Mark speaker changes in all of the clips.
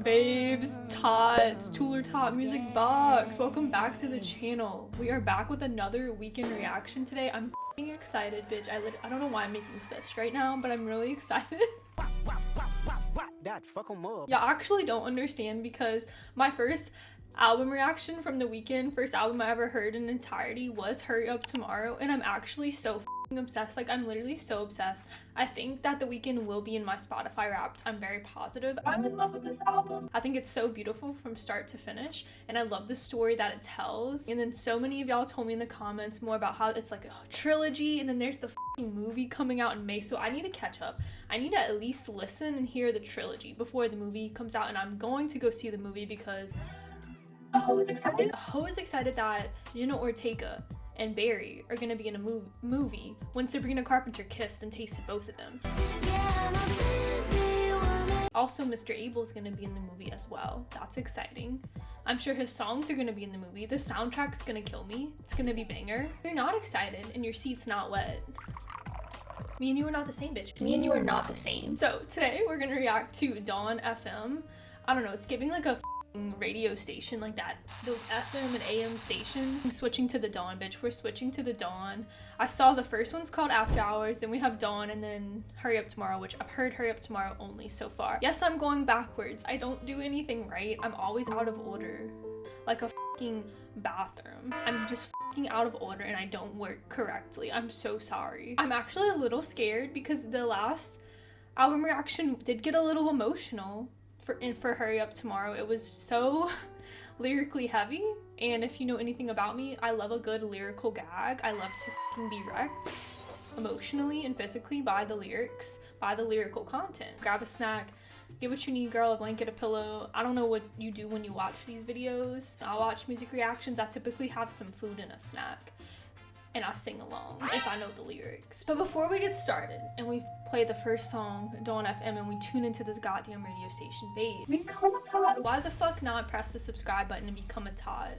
Speaker 1: Babes, tots, Tooler Top Music Box, welcome back to the channel. We are back with another Weeknd reaction today. I'm f***ing excited, bitch. I don't know why I'm making a fist right now, but I'm really excited. Y'all actually don't understand because my first album reaction from the Weeknd, first album I ever heard in entirety was Hurry Up Tomorrow, and I'm actually so f***ing obsessed. Like, I'm literally so obsessed. I think that the Weeknd will be in my Spotify Wrapped. I'm very positive. I'm in love with this album. I think it's so beautiful from start to finish, and I love the story that it tells. And then so many of y'all told me in the comments more about how it's like a trilogy, and then there's the f***ing movie coming out in May, so I need to catch up. I need to at least listen and hear the trilogy before the movie comes out, and I'm going to go see the movie because Ho is excited. Ho is excited that Jenna Ortega and Barry are gonna be in a movie when Sabrina Carpenter kissed and tasted both of them. Also, Mr. Abel's gonna be in the movie as well. That's exciting. I'm sure his songs are gonna be in the movie. The soundtrack's gonna kill me. It's gonna be banger. If you're not excited and your seat's not wet, me and you are not the same, bitch. Me and you are not the same. So today we're gonna react to Dawn FM. I don't know, it's giving like a radio station like that, those FM and AM stations. I'm switching to the Dawn, bitch. We're switching to the Dawn. I saw the first one's called After Hours, then we have Dawn, and then Hurry Up Tomorrow, which I've heard Hurry Up Tomorrow only so far. Yes, I'm going backwards. I don't do anything right. I'm always out of order, like a fucking bathroom. I'm just fucking out of order and I don't work correctly. I'm so sorry. I'm actually a little scared because the last album reaction did get a little emotional. For Hurry Up Tomorrow, it was so lyrically heavy, and if you know anything about me, I love a good lyrical gag. I love to fucking be wrecked emotionally and physically by the lyrics, by the lyrical content. Grab a snack, get what you need, girl, a blanket, a pillow. I don't know what you do when you watch these videos. I watch music reactions. I typically have some food and a snack, and I sing along if I know the lyrics. But before we get started and we play the first song, Dawn FM, and we tune into this goddamn radio station, babe, become a tot. Why the fuck not press the subscribe button and become a tot?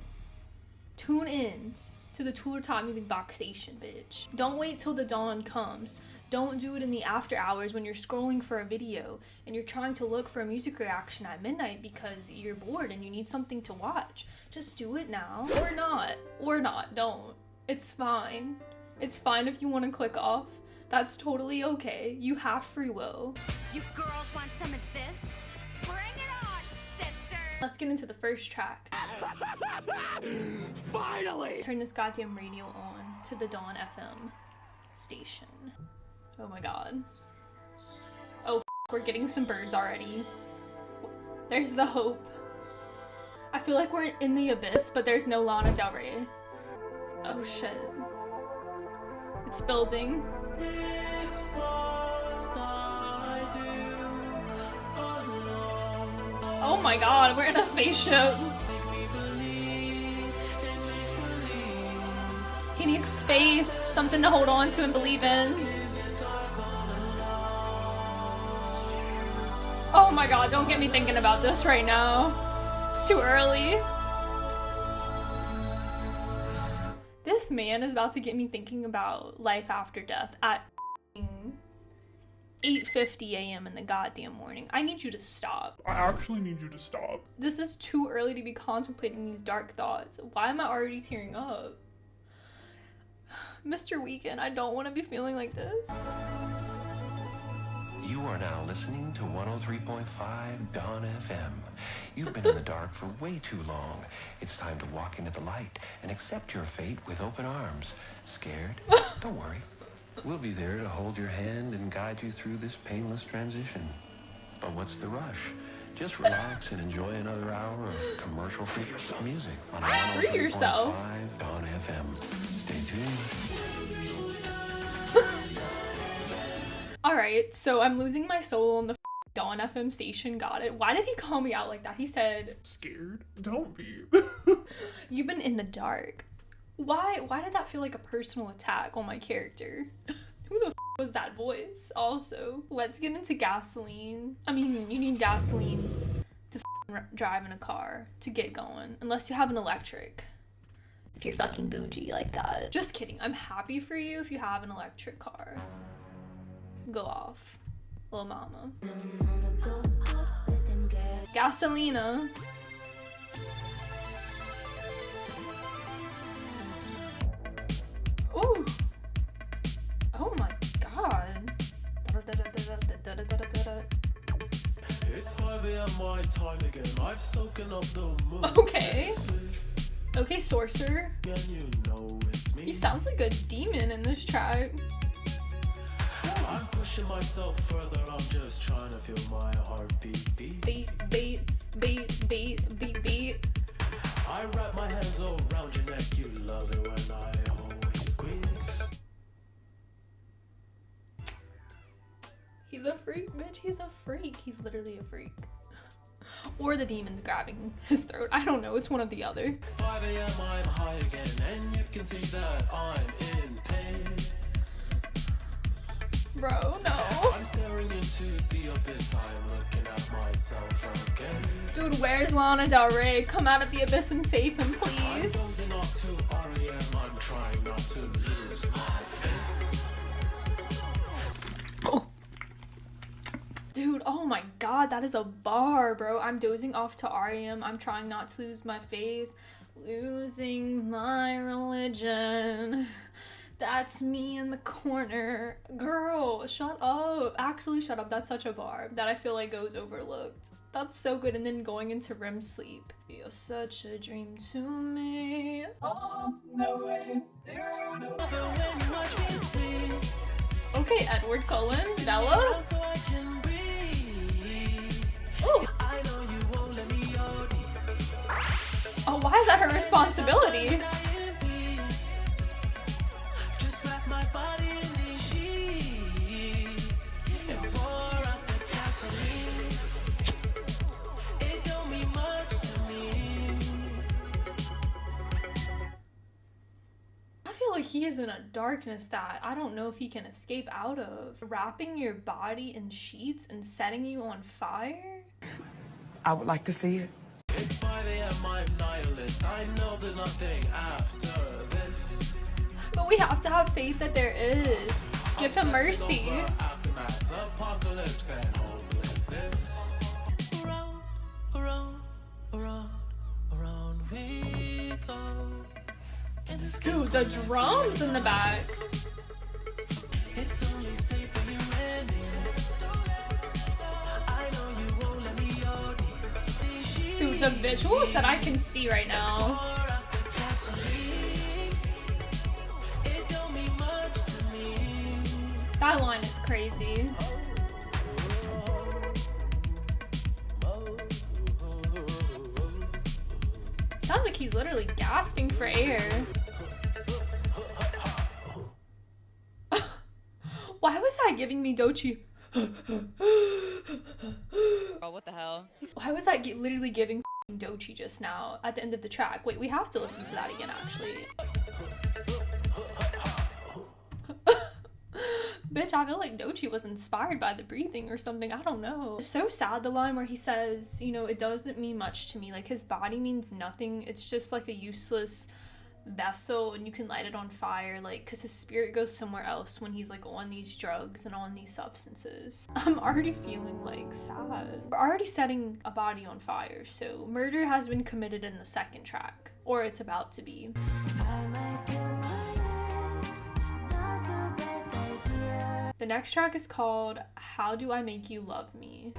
Speaker 1: Tune in to the Tooler Top Music Box station, bitch. Don't wait till the dawn comes. Don't do it in the after hours when you're scrolling for a video and you're trying to look for a music reaction at midnight because you're bored and you need something to watch. Just do it now. Or not, don't. It's fine. It's fine if you want to click off. That's totally okay. You have free will.
Speaker 2: You girls want some of this? Bring it on, sister!
Speaker 1: Let's get into the first track.
Speaker 3: Finally!
Speaker 1: Turn this goddamn radio on to the Dawn FM station. Oh my god. Oh, we're getting some birds already. There's the hope. I feel like we're in the abyss, but there's no Lana Del Rey. Oh shit. It's building. Oh my god, we're in a spaceship. He needs space, something to hold on to and believe in. Oh my god, don't get me thinking about this right now. It's too early. This man is about to get me thinking about life after death at 8:50 a.m. in the goddamn morning. I need you to stop.
Speaker 3: I actually need you to stop.
Speaker 1: This is too early to be contemplating these dark thoughts. Why am I already tearing up? Mr. Weeknd, I don't want to be feeling like this.
Speaker 4: You are now listening to 103.5 Dawn FM. You've been in the dark for way too long. It's time to walk into the light and accept your fate with open arms. Scared? Don't worry. We'll be there to hold your hand and guide you through this painless transition. But what's the rush? Just relax and enjoy another hour of commercial-free music on 103.5 Dawn FM. Stay tuned.
Speaker 1: Alright, so I'm losing my soul on the Dawn FM station, got it. Why did he call me out like that? He said,
Speaker 3: Scared? Don't be.
Speaker 1: you've been in the dark. Why did that feel like a personal attack on my character? Who the was that voice? Also, let's get into gasoline. I mean, you need gasoline to drive in a car to get going, unless you have an electric. If you're fucking bougie like that. Just kidding. I'm happy for you if you have an electric car. Go off, little mama. Gasolina. Ooh. Oh my god.
Speaker 5: It's 5 a.m. my time again. I've soaken up the moon.
Speaker 1: Okay. Okay, Sorcerer.
Speaker 5: And you know it's me.
Speaker 1: He sounds like a demon in this track.
Speaker 5: I'm pushing myself further. I'm just trying to feel my heartbeat beat.
Speaker 1: Beat.
Speaker 5: I wrap my hands around your neck. You love it when I always squeeze.
Speaker 1: He's a freak, bitch. He's a freak. He's literally a freak. Or the demon's grabbing his throat. I don't know. It's one or the other.
Speaker 5: It's 5 a.m. I'm high again, and you can see that I'm in pain.
Speaker 1: Bro, no.
Speaker 5: I'm staring into the abyss. I'm looking at myself again.
Speaker 1: Dude, where's Lana Del Rey? Come out of the abyss and save him,
Speaker 5: I'm
Speaker 1: please.
Speaker 5: dozing off to REM. I'm trying not to lose my faith.
Speaker 1: Dude, oh my god, that is a bar, bro. I'm dozing off to REM. I'm trying not to lose my faith. Losing my religion. That's me in the corner. Girl, shut up. Actually, shut up. That's such a bar that I feel like goes overlooked. That's so good. And then going into REM sleep. You're such a dream to me. Okay, Edward Cullen. Bella. Ooh. Oh, why is that her responsibility? I feel like he is in a darkness that I don't know if he can escape out of. Wrapping your body in sheets and setting you on fire?
Speaker 6: I would like to see it.
Speaker 5: It's 5 a.m. I'm nihilist. I know there's nothing after this.
Speaker 1: But we have to have faith that there is. Give him mercy.
Speaker 5: Aftermath, apocalypse, and hopelessness. Around we go.
Speaker 1: Dude, the drums in the back.
Speaker 5: It's only safe for you and me. I know you won't let me OD.
Speaker 1: Dude, the visuals that I can see right now. That line is crazy. Sounds like he's literally gasping for air. Why was that giving me Doechii?
Speaker 7: Oh, what the hell?
Speaker 1: Why was that literally giving Doechii just now at the end of the track? Wait, we have to listen to that again, actually. Bitch, I feel like Doechii was inspired by the breathing or something. I don't know. It's so sad, the line where he says, you know, it doesn't mean much to me. Like, his body means nothing. It's just like a useless vessel and you can light it on fire, like, because his spirit goes somewhere else when he's like on these drugs and on these substances. I'm already feeling like sad. We're already setting a body on fire, so murder has been committed in the second track, or it's about to be. The next track is called How Do I Make You Love Me?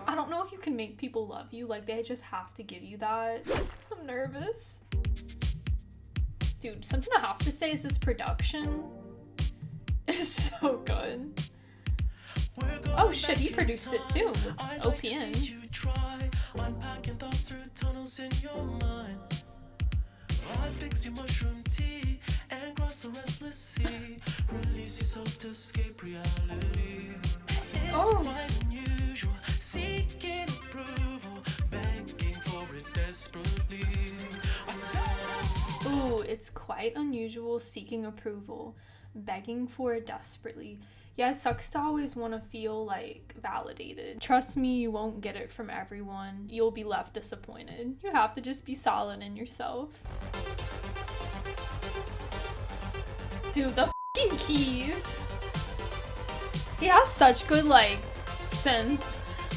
Speaker 1: I don't know if you can make people love you, like they just have to give you that. I'm nervous. Dude, something I have to say is this production is so good. Oh shit, he produced it too. OPN.
Speaker 5: I fix your mushroom tea and cross the restless sea. Release yourself to escape reality.
Speaker 1: Oh.
Speaker 5: It's quite unusual, seeking approval, begging for it desperately.
Speaker 1: Ooh, it's quite unusual, seeking approval, begging for it desperately. Yeah, it sucks to always want to feel like validated. Trust me, you won't get it from everyone. You'll be left disappointed. You have to just be solid in yourself. Dude, the fucking keys. He has such good, like, synth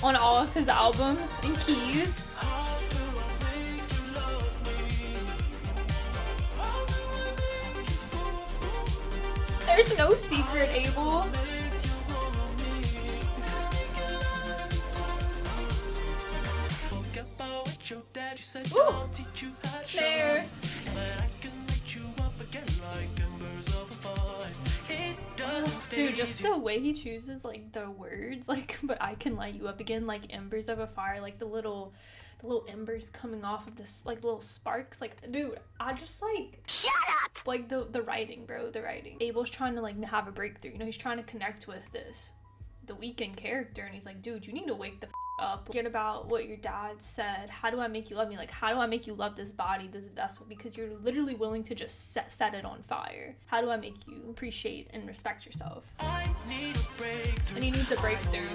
Speaker 1: on all of his albums and keys. There's no secret, Abel. Ooh, snare. Dude, just the way he chooses like the words, like, but I can light you up again, like embers of a fire, like the little embers coming off of this, like little sparks, like, dude, I just like, shut up, like the writing, bro, the writing. Abel's trying to like have a breakthrough, you know, he's trying to connect with the Weeknd character, and he's like, dude, you need to wake the up. Forget about what your dad said. How do I make you love me? Like, how do I make you love this body, this vessel? Because you're literally willing to just set it on fire. How do I make you appreciate and respect yourself? And he needs a breakthrough.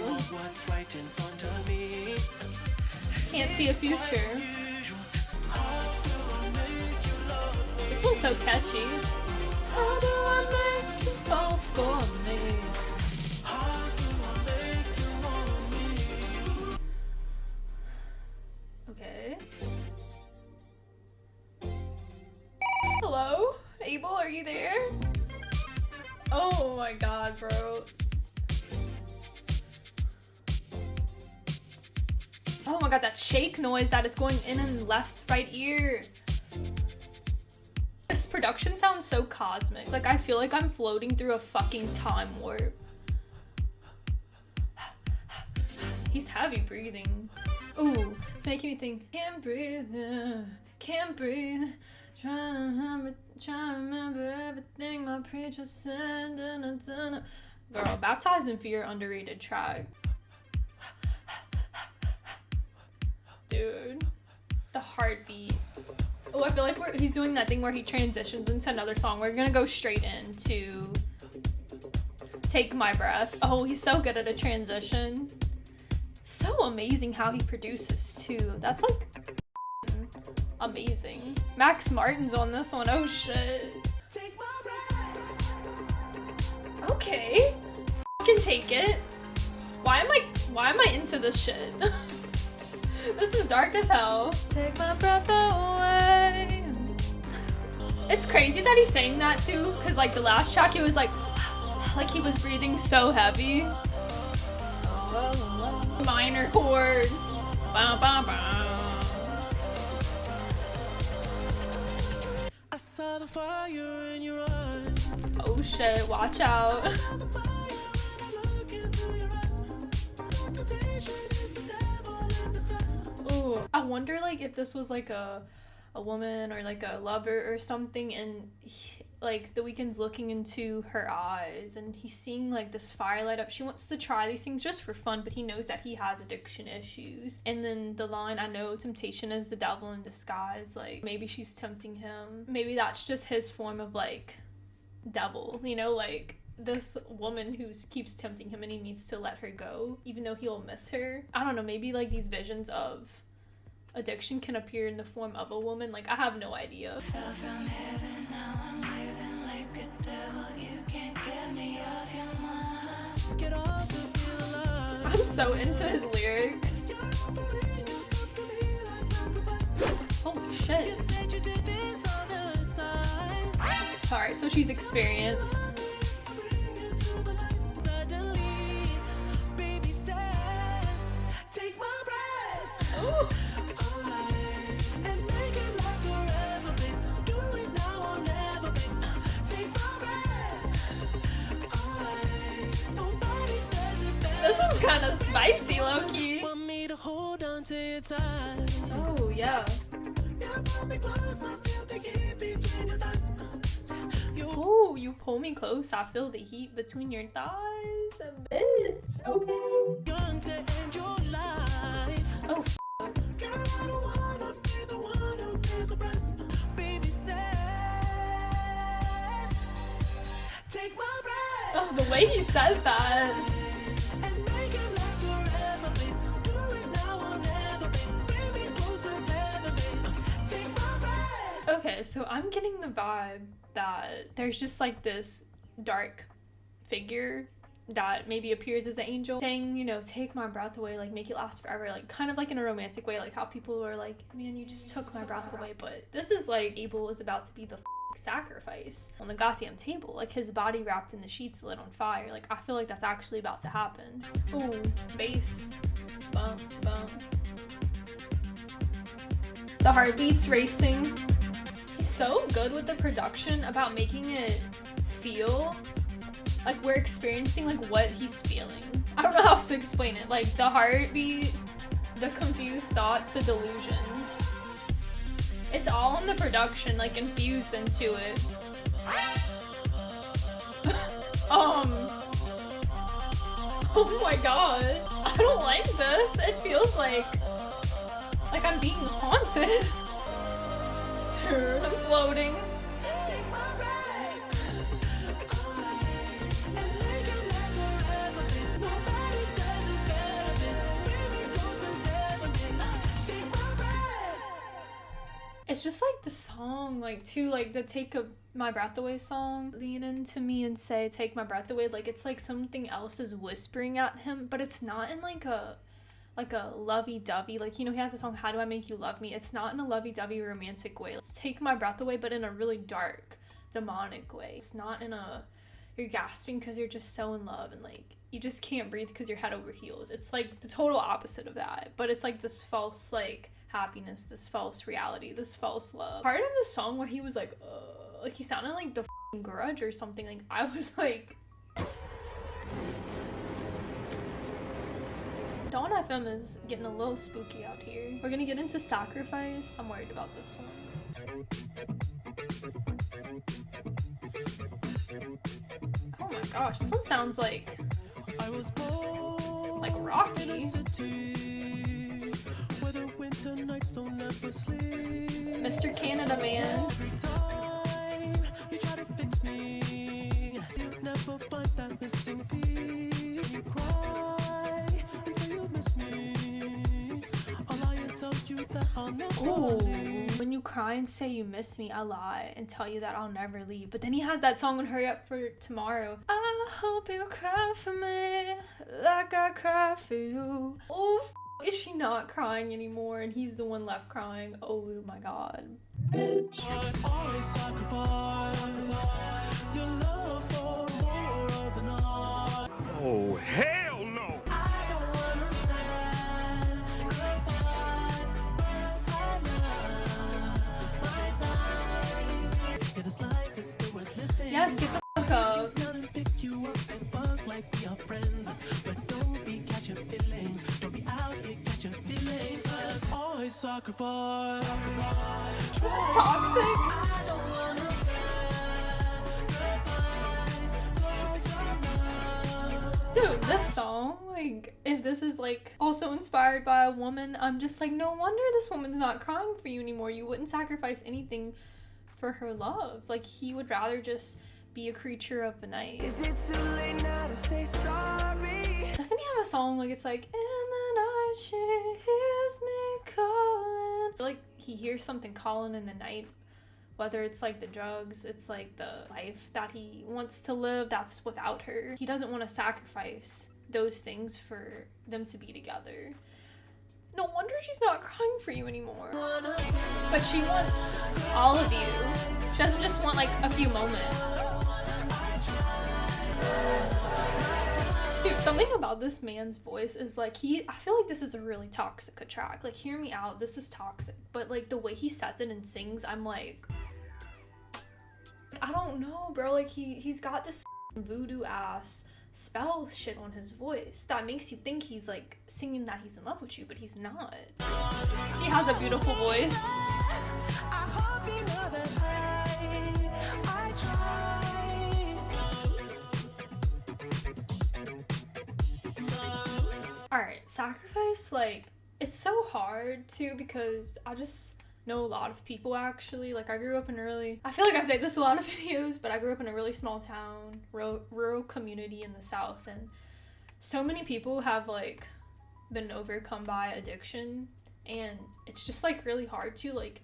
Speaker 1: Can't see a future. This one's so catchy. How do I make you fall for me? Okay. Hello? Abel, are you there? Oh my god, bro. Oh my god, that shake noise that is going in and left, right ear. This production sounds so cosmic. Like, I feel like I'm floating through a fucking time warp. He's heavy breathing. Ooh, it's making me think. Can't breathe, can't breathe. Trying to remember everything my preacher said. Girl, Baptized in Fear, underrated track. Dude, the heartbeat. Oh, I feel like he's doing that thing where he transitions into another song. We're gonna go straight into Take My Breath. Oh, he's so good at a transition. So amazing how he produces too. That's like amazing. Max Martin's on this one. Oh shit. Okay. I can take it. Why am I into this shit? This is dark as hell. Take my breath away. It's crazy that he's saying that too, because like the last track it was like he was breathing so heavy. Minor chords. Bow, bow, bow.
Speaker 5: I saw the fire in your eyes.
Speaker 1: Oh shit, watch out. Ooh, I wonder like if this was like a woman or like a lover or something, and like the Weeknd's looking into her eyes and he's seeing like this fire light up. She wants to try these things just for fun, but he knows that he has addiction issues. And then the line, I know temptation is the devil in disguise, like maybe she's tempting him. Maybe that's just his form of like devil, you know, like this woman who keeps tempting him and he needs to let her go even though he'll miss her. I don't know, maybe like these visions of addiction can appear in the form of a woman. Like, I have no idea.
Speaker 8: Fell from heaven, now I'm living like a devil. You can't get me off your mind.
Speaker 1: I'm so into his lyrics. Holy shit. Alright, so she's experienced. Ooh. This one's kind of spicy, low-key. Oh, yeah. Ooh, you pull me close, I feel the heat between your thighs. A bitch. Okay. Oh, oh, the way he says that. Okay, so I'm getting the vibe that there's just like this dark figure that maybe appears as an angel saying, you know, take my breath away, like make it last forever, like kind of like in a romantic way, like how people are like, man, you just took my breath away. But this is like Abel is about to be the sacrifice on the goddamn table, like his body wrapped in the sheets lit on fire. Like I feel like that's actually about to happen. Ooh, bass, bum bum, the heartbeats racing. He's so good with the production about making it feel like we're experiencing like what he's feeling. I don't know how else to explain it. Like the heartbeat, the confused thoughts, the delusions. It's all in the production, like infused into it. Oh my god. I don't like this. It feels like I'm being haunted. Dude, I'm floating. It's just like the song, like too, like the my breath away song, lean into me and say take my breath away, like it's like something else is whispering at him, but it's not in like a lovey-dovey, like, you know, he has a song How Do I Make You Love Me. It's not in a lovey-dovey romantic way. Let's take my breath away, but in a really dark, demonic way. It's not in a you're gasping because you're just so in love and like you just can't breathe because you're head over heels. It's like the total opposite of that, but it's like this false like happiness, this false reality, this false love. Part of the song where he was like he sounded like the Grudge or something. Like I was like, Dawn FM is getting a little spooky out here. We're gonna get into Sacrifice. I'm worried about this one. Oh my gosh, this one sounds like Rocky. Mr. Canada Man. You try to fix me, you never find that missing piece. You cry and say you miss me. I'll lie and tell you that I'll never leave. When you cry and say you miss me, I lie and tell you that I'll never leave. But then he has that song on Hurry Up for Tomorrow. I hope you cry for me like I cry for you. Oh, is she not crying anymore? And he's the one left crying. Oh my god. Bitch.
Speaker 9: Oh, hell no!
Speaker 1: Yes, get the fuck up.
Speaker 5: Sacrifice.
Speaker 1: This is toxic. Dude, this song, like, if this is like also inspired by a woman, I'm just like, no wonder this woman's not crying for you anymore. You wouldn't sacrifice anything for her love. Like, he would rather just be a creature of the night. Is it too late now to say sorry? Doesn't he have a song like it's like, in the night she hears me calling? Like he hears something calling in the night, whether it's like the drugs, it's like the life that he wants to live that's without her. He doesn't want to sacrifice those things for them to be together. No wonder she's not crying for you anymore. But she wants all of you. She doesn't just want like a few moments. Dude, something about this man's voice is like I feel like this is a really toxic track. Like, hear me out, this is toxic. But like the way he says it and sings, I'm like, I don't know, bro. Like he's got this voodoo ass spell shit on his voice that makes you think he's like singing that he's in love with you, but he's not. He has a beautiful voice. Alright, Sacrifice, like, it's so hard too because I just know a lot of people actually. Like, I grew up in I feel like I say this a lot of videos, but I grew up in a really small town, rural community in the South, and so many people have like been overcome by addiction, and it's just like really hard to like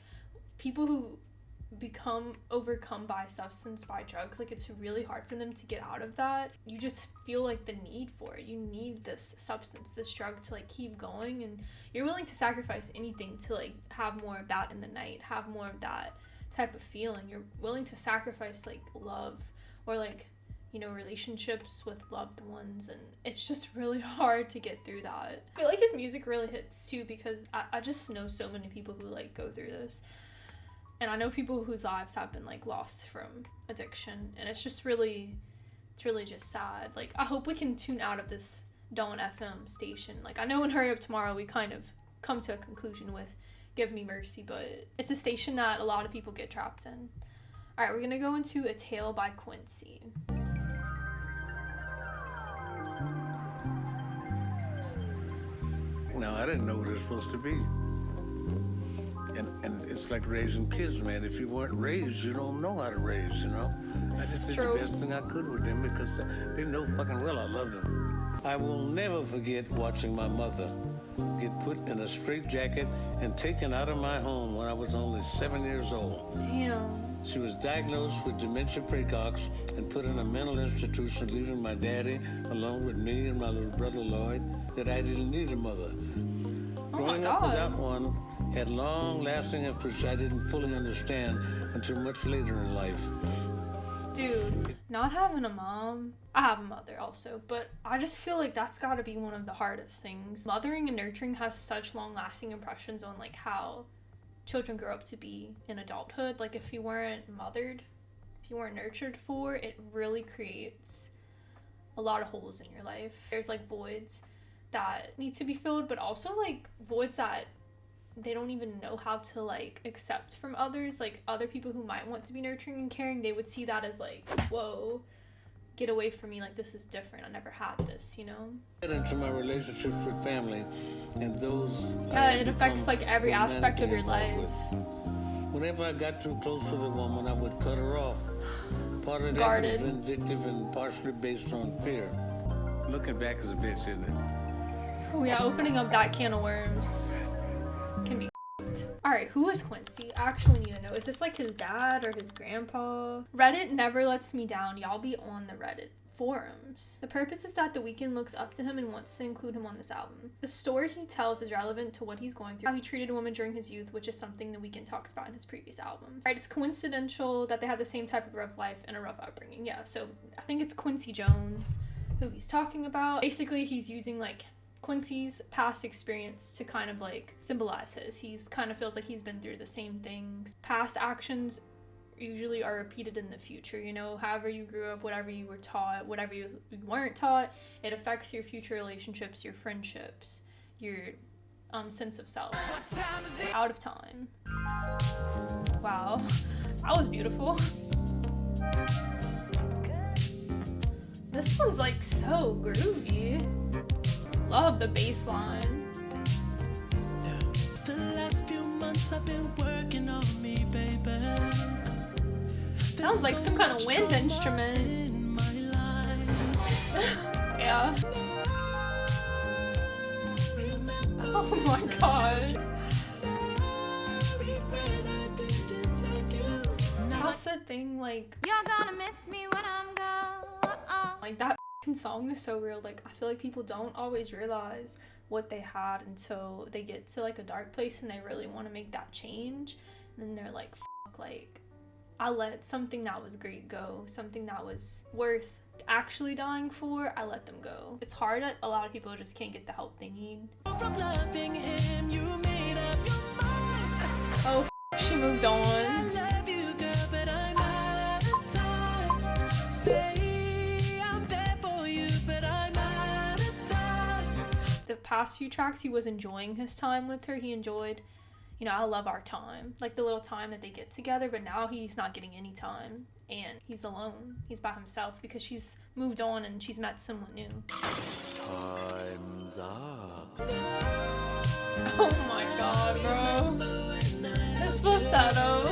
Speaker 1: people who become overcome by substance, by drugs, like it's really hard for them to get out of that. You just feel like the need for it. You need this substance, this drug to like keep going, and you're willing to sacrifice anything to like have more of that in the night, have more of that type of feeling. You're willing to sacrifice like love or like, you know, relationships with loved ones, and it's just really hard to get through that. I feel like his music really hits too, because I just know so many people who like go through this, and I know people whose lives have been like lost from addiction, and it's really just sad. Like, I hope we can tune out of this Dawn FM station. Like, I know in Hurry Up Tomorrow we kind of come to a conclusion with Give Me Mercy, but it's a station that a lot of people get trapped in. All right, we're gonna go into A Tale by Quincy.
Speaker 10: No, I didn't know what it was supposed to be. And it's like raising kids, man. If you weren't raised, you don't know how to raise, you know? I just did the best thing I could with them because they know fucking well I loved them. I will never forget watching my mother get put in a straitjacket and taken out of my home when I was only 7 years old.
Speaker 1: Damn.
Speaker 10: She was diagnosed with dementia precox and put in a mental institution, leaving my daddy along with me and my little brother Lloyd, that I didn't need a mother. Growing up without one had long-lasting effects I didn't fully understand until much later in life.
Speaker 1: Dude, not having a mom, I have a mother also, but I just feel like that's gotta be one of the hardest things. Mothering and nurturing has such long-lasting impressions on like how children grow up to be in adulthood. Like, if you weren't mothered, if you weren't nurtured for, it really creates a lot of holes in your life. There's like voids that need to be filled, but also like voids that they don't even know how to like accept from others. Like, other people who might want to be nurturing and caring, they would see that as like, whoa, get away from me, like this is different, I never had this, you know?
Speaker 10: Into my relationships with family and those
Speaker 1: it affects like every aspect of your life.
Speaker 10: Whenever I got too close to the woman, I would cut her off. Part of that
Speaker 1: Guarded.
Speaker 10: was vindictive and partially based on fear. Looking back is a bitch, isn't it?
Speaker 1: Oh yeah, opening up that can of worms can be f***ed. Alright, who is Quincy? I actually need to know. Is this like his dad or his grandpa? Reddit never lets me down. Y'all be on the Reddit forums. The purpose is that The Weeknd looks up to him and wants to include him on this album. The story he tells is relevant to what he's going through, how he treated a woman during his youth, which is something The Weeknd talks about in his previous albums. Right, it's coincidental that they had the same type of rough life and a rough upbringing. Yeah, so I think it's Quincy Jones who he's talking about. Basically, he's using like Quincy's past experience to kind of like symbolize his. He's kind of feels like he's been through the same things. Past actions usually are repeated in the future, you know, however you grew up, whatever you were taught, whatever you weren't taught, it affects your future relationships, your friendships, your sense of self. Out of Time. Wow, that was beautiful. This one's like so groovy. Love the bass line.
Speaker 5: The last few months I've been working on me, baby.
Speaker 1: Sounds like some kind of wind instrument. Yeah. Oh my god. That's the thing, like,
Speaker 2: You're gonna miss me when I'm gone.
Speaker 1: like that song is so real. Like, I feel like people don't always realize what they had until they get to like a dark place and they really want to make that change, and then they're like, fuck, like I let something that was great go, something that was worth actually dying for, I let them go. It's hard that a lot of people just can't get the help they need. Oh, she moved on. The past few tracks, he was enjoying his time with her. He enjoyed, you know, I love our time, like the little time that they get together, but now he's not getting any time and he's alone. He's by himself because she's moved on and she's met someone new.
Speaker 10: Time's up.
Speaker 1: Oh my god, bro. This falsetto.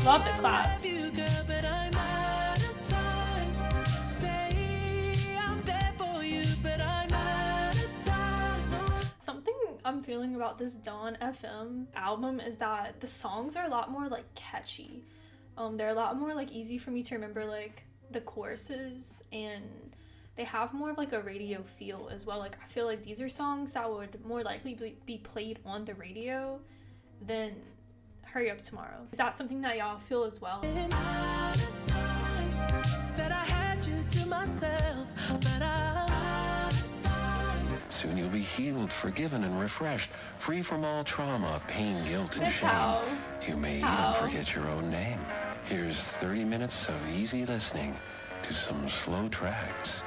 Speaker 1: Love the claps. I'm feeling about this Dawn FM album is that the songs are a lot more like catchy. They're a lot more like easy for me to remember like the choruses, and they have more of like a radio feel as well. Like I feel like these are songs that would more likely be played on the radio than Hurry Up Tomorrow. Is that something that y'all feel as well?
Speaker 5: Said I had you to myself, but
Speaker 4: Soon you'll be healed, forgiven, and refreshed, free from all trauma, pain, guilt, and
Speaker 1: Bitch,
Speaker 4: shame.
Speaker 1: how?
Speaker 4: You may
Speaker 1: How?
Speaker 4: even forget your own name. Here's 30 minutes of easy listening to some slow tracks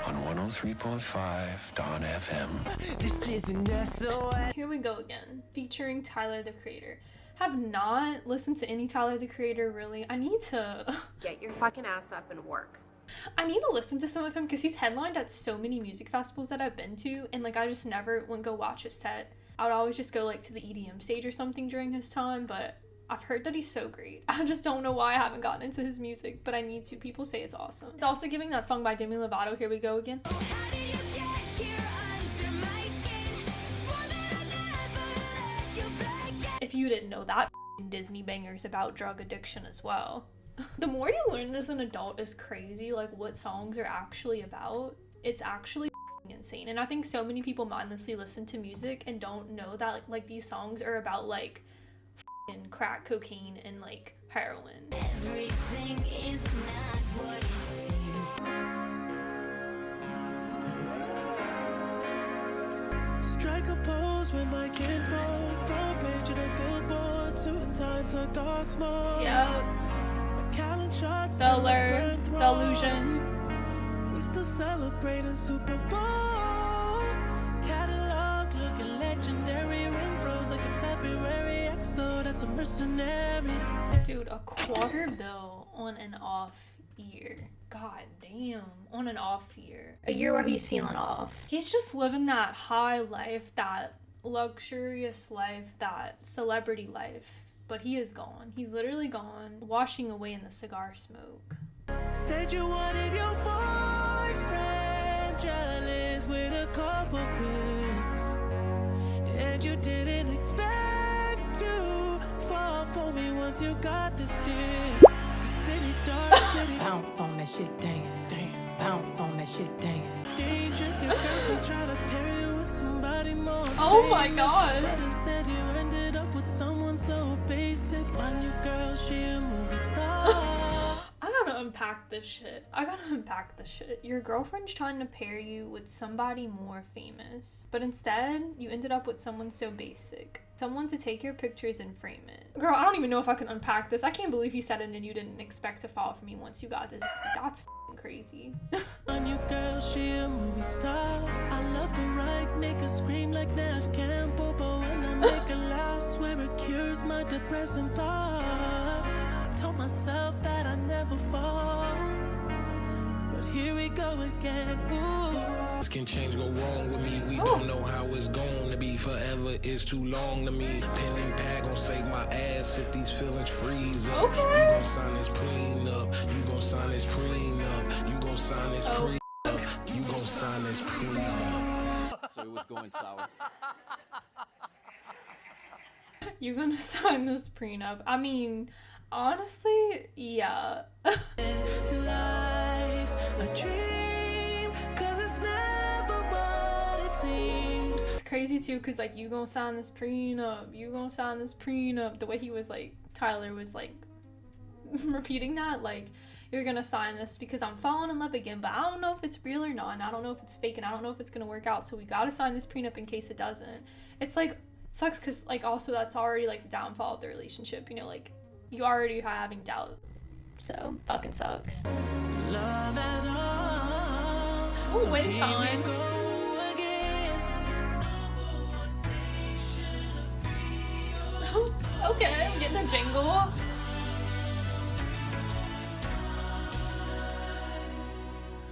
Speaker 4: on 103.5 Dawn FM.
Speaker 5: this isn't SOS.
Speaker 1: Here we go again, featuring Tyler the Creator. Have not listened to any Tyler the Creator really. I need to
Speaker 11: Get your fucking ass up and work.
Speaker 1: I need to listen to some of him because he's headlined at so many music festivals that I've been to, and like I just never wouldn't go watch a set. I would always just go like to the EDM stage or something during his time, but I've heard that he's so great. I just don't know why I haven't gotten into his music, but I need to. People say it's awesome. It's also giving that song by Demi Lovato, Here We Go Again. If you didn't know that, Disney bangers about drug addiction as well. The more you learn as an adult is crazy, like what songs are actually about. It's actually insane. And I think so many people mindlessly listen to music and don't know that like these songs are about like crack cocaine and like heroin.
Speaker 5: Everything is not what it seems. Strike a pose with my kinfolk, front page of the billboard, suit and tie, cigar smoke.
Speaker 1: Yep.
Speaker 5: The
Speaker 1: Illusion.
Speaker 5: We still celebrating Super Bowl. Catalog looking legendary. Ring froze like it's February. EXO, that's a mercenary.
Speaker 1: Dude, a quarter bill on an off year. God damn, on an off year. A year where he's feeling off. He's just living that high life, that luxurious life, that celebrity life. But he is gone. He's literally gone, washing away in the cigar smoke.
Speaker 5: Said you wanted your boyfriend jealous with a couple pics, and you didn't expect to fall for me once you got this dick. The city dark, city
Speaker 6: Bounce on that shit, damn. Bounce on that shit, damn.
Speaker 5: dangerous. Your girlfriend's trying to pair you with somebody more.
Speaker 1: Oh my
Speaker 5: famous,
Speaker 1: God.
Speaker 5: but instead you ended up with someone so basic. My new girl, she a movie star.
Speaker 1: I gotta unpack this shit. Your girlfriend's trying to pair you with somebody more famous, but instead you ended up with someone so basic. Someone to take your pictures and frame it. Girl, I don't even know if I can unpack this. I can't believe he said it and you didn't expect to fall for me once you got this. That's f***ing crazy.
Speaker 5: My new girl, she a movie star. I love her right, make her scream like Nev Campbell, but when I make her laugh, swear it cures my depressing thoughts. I told myself that I never fall, but here we go again. Ooh.
Speaker 12: Can change go wrong with me. We don't know how it's going to be. Forever is too long to me. Pen and pad gon' save my ass if these feelings freeze up.
Speaker 1: Okay.
Speaker 12: You gon' sign this prenup. You gon' sign this prenup. You gon' sign this prenup. You gon' sign this prenup.
Speaker 13: So what's going sour?
Speaker 1: You're gonna sign this prenup. I mean, honestly, yeah.
Speaker 5: Life's a dream, 'cause it's never what it seems.
Speaker 1: It's crazy too, cause like you gonna sign this prenup, you gonna sign this prenup. The way he was like, Tyler was like repeating that, like you're gonna sign this because I'm falling in love again, but I don't know if it's real or not, and I don't know if it's fake, and I don't know if it's gonna work out. So we gotta sign this prenup in case it doesn't. It's like sucks, cause like also that's already like the downfall of the relationship. You know, like you already are having doubt, so fucking sucks.
Speaker 5: Love at all.
Speaker 1: Ooh, wind chimes. Okay, I'm getting a jingle.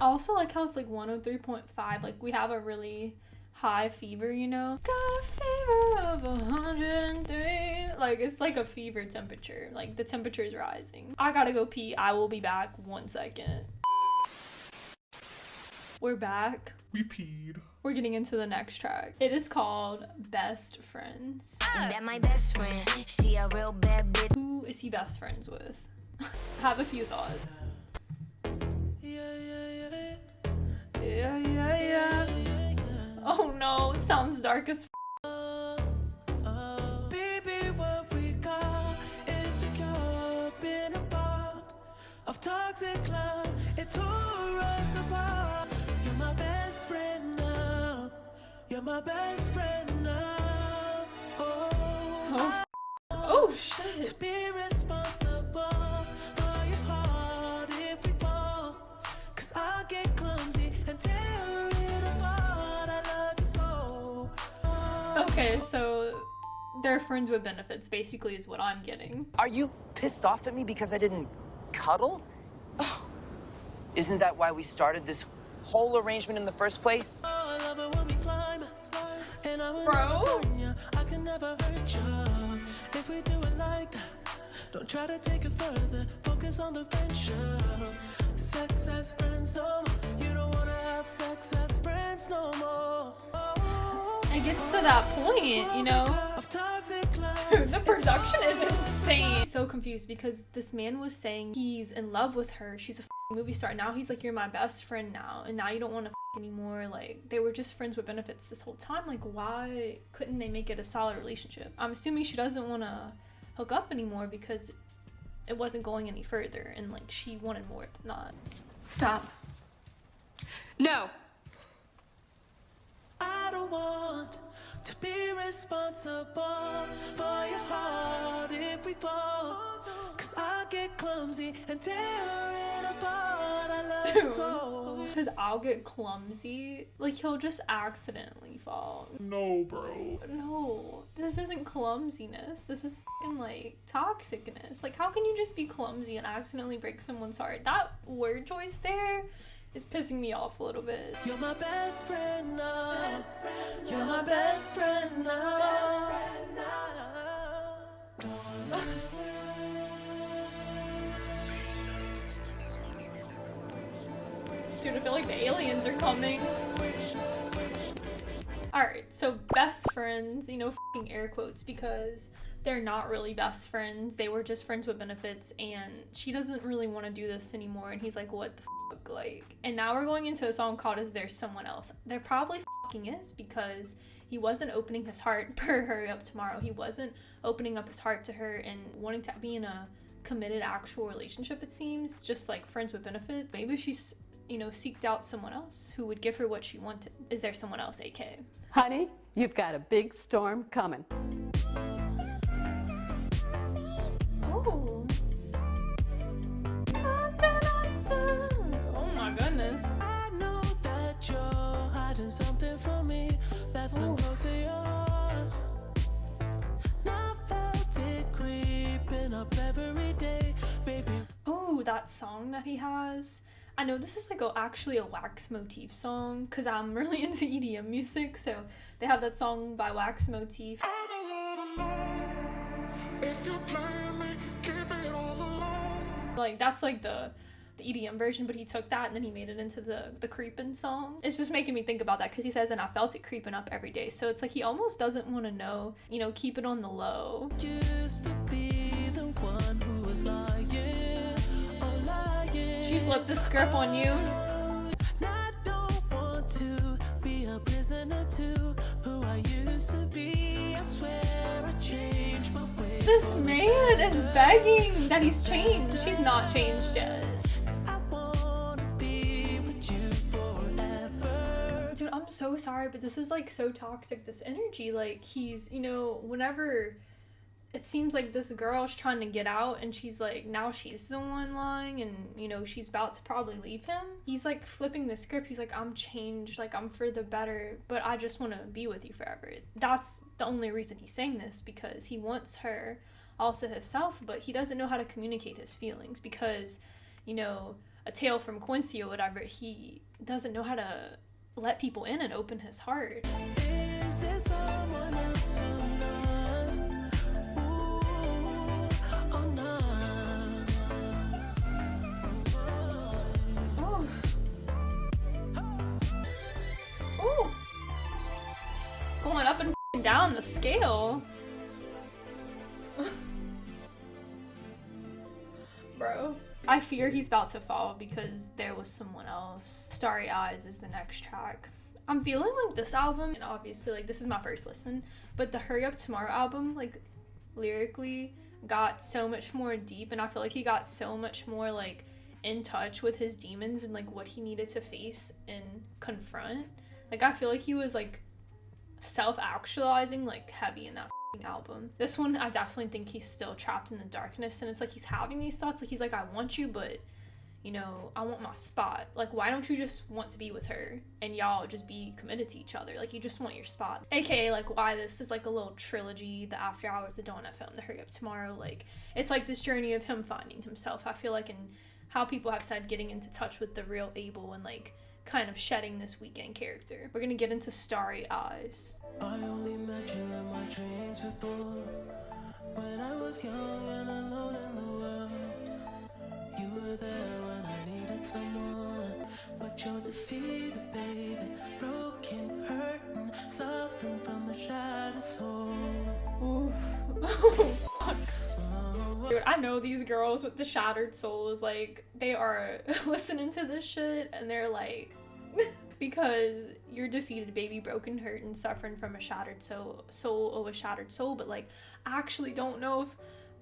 Speaker 1: I also like how it's like 103.5, like we have a really high fever, you know? Got a fever of 103. Like it's like a fever temperature, like the temperature is rising. I gotta go pee. I will be back 1 second. We're back.
Speaker 3: We peed.
Speaker 1: We're getting into the next track. It is called Best Friends.
Speaker 8: That my best friend, she a real bad bitch.
Speaker 1: Who is he best friends with? I have a few thoughts. Yeah. Oh no, it sounds dark as
Speaker 5: Baby, what we got is secure. Been a part of toxic love. It tore us apart. You're my best friend now. You're my best friend now.
Speaker 1: Oh shit.
Speaker 5: To be responsible for your heart if we fall. Cause I'll get clumsy and tear it apart. I love you so.
Speaker 1: Okay, so they're friends with benefits, basically, is what I'm getting.
Speaker 13: Are you pissed off at me because I didn't cuddle? Oh, isn't that why we started this whole arrangement in the first place?
Speaker 5: I love it when we climax, and I will
Speaker 1: Bro.
Speaker 5: never burn you. I can never hurt you if we do it like that. Don't try to take it further. Focus on the friendship. Sex as friends no more. You don't wanna have sex as friends no more.
Speaker 1: It gets to that point, you know?
Speaker 5: Of toxic love.
Speaker 1: The production is insane. So confused because this man was saying he's in love with her. She's a movie star. Now he's like, you're my best friend now. And now you don't want to anymore. Like, they were just friends with benefits this whole time. Like, why couldn't they make it a solid relationship? I'm assuming she doesn't want to hook up anymore because it wasn't going any further. And like, she wanted more than not.
Speaker 14: Stop. No.
Speaker 5: I don't want to be responsible for your heart if we fall. Cause I'll get clumsy and tear it apart. I love you so.
Speaker 1: Because I'll get clumsy. Like, he'll just accidentally fall.
Speaker 3: No, bro.
Speaker 1: No, this isn't clumsiness. This is fucking like toxicness. Like, how can you just be clumsy and accidentally break someone's heart? That word choice there is pissing me off a little bit.
Speaker 5: You're my best friend now. You're my best friend now.
Speaker 1: Dude, I feel like the aliens are coming. Alright, so best friends, you know, fucking air quotes, because they're not really best friends. They were just friends with benefits, and she doesn't really want to do this anymore. And he's like, what the fuck? Like, and now we're going into a song called Is There Someone Else? There probably fucking is, because he wasn't opening his heart per Hurry Up Tomorrow. He wasn't opening up his heart to her and wanting to be in a committed actual relationship, it seems. Just like friends with benefits. Maybe she's, you know, seeked out someone else who would give her what she wanted. Is there someone else, AK?
Speaker 14: Honey, you've got a big storm coming.
Speaker 1: Oh. Oh my goodness.
Speaker 5: I know that you're hiding something from me that's been close to yours. Now felt it creeping up every day, baby.
Speaker 1: Oh, that song that he has. I know this is like actually a Wax Motif song because I'm really into EDM music, so they have that song by Wax Motif. Like, that's like the EDM version, but he took that and then he made it into the creepin' song. It's just making me think about that because he says, and I felt it creeping up every day. So it's like he almost doesn't want to know, you know, keep it on the low.
Speaker 5: Used to be the one who was lying.
Speaker 1: She flipped the script on you.
Speaker 5: I don't want to be a prisoner to who I used to be. I swear I changed my ways.
Speaker 1: This man is begging that he's changed. She's not changed yet.
Speaker 5: I wanna be with you forever.
Speaker 1: Dude, I'm so sorry, but this is like so toxic, this energy. Like, he's, you know, whenever it seems like this girl's trying to get out and she's like, now she's the one lying and, you know, she's about to probably leave him. He's like flipping the script. He's like, I'm changed, like I'm for the better, but I just want to be with you forever. That's the only reason he's saying this, because he wants her all to himself, but he doesn't know how to communicate his feelings because, you know, a tale from Quincy or whatever, he doesn't know how to let people in and open his heart.
Speaker 5: Is there someone else or not?
Speaker 1: going up and f***ing down the scale. Bro. I fear he's about to fall because there was someone else. Starry Eyes is the next track. I'm feeling like this album, and obviously like this is my first listen, but the Hurry Up Tomorrow album, like lyrically got so much more deep, and I feel like he got so much more like in touch with his demons and like what he needed to face and confront. Like I feel like he was like self-actualizing like heavy in that album. This one, I definitely think he's still trapped in the darkness, and it's like he's having these thoughts, like he's like, I want you, but you know, I want my spot. Like, why don't you just want to be with her and y'all just be committed to each other? Like, you just want your spot. AKA, like, why this is like a little trilogy, the After Hours, the Dawn FM, the Hurry Up Tomorrow. Like, it's like this journey of him finding himself. I feel like in how people have said getting into touch with the real Abel and like kind of shedding this Weeknd character. We're gonna get into Starry Eyes.
Speaker 5: I only met you in my dreams before, when I was young and alone in the world. You were there when I needed someone, but you're defeated, baby. Broken, hurting, suffering from a shattered soul.
Speaker 1: Dude, I know these girls with the shattered souls, like, they are listening to this shit and they're like, because you're defeated, baby, broken, hurt, and suffering from a shattered soul of a shattered soul, but like, I actually don't know if